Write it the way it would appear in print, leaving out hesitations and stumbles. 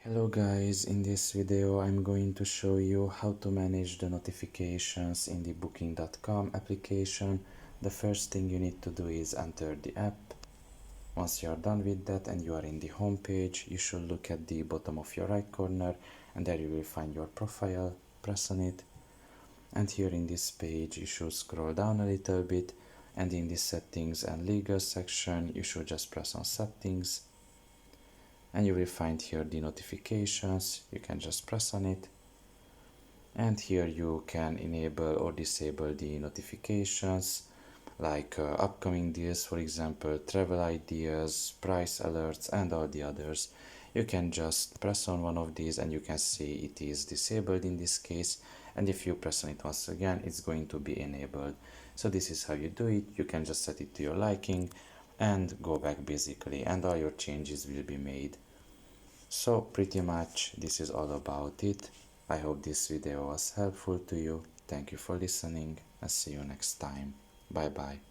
Hello guys, in this video I'm going to show you how to manage the notifications in the booking.com application. The first thing you need to do is enter the app. Once you are done with that and you are in the home page, you should look at the bottom of your right corner and there you will find your profile. Press on it, and here in this page you should scroll down a little bit, and in the settings and legal section you should just press on settings, and you will find here the notifications. You can just press on it, and here you can enable or disable the notifications like upcoming deals, for example, travel ideas, price alerts, and all the others. You can just press on one of these and you can see it is disabled in this case, and if you press on it once again it's going to be enabled. So this is how you do it. You can just set it to your liking and go back basically, and all your changes will be made. So pretty much this is all about it. I hope this video was helpful to you. Thank you for listening and see you next time. Bye bye.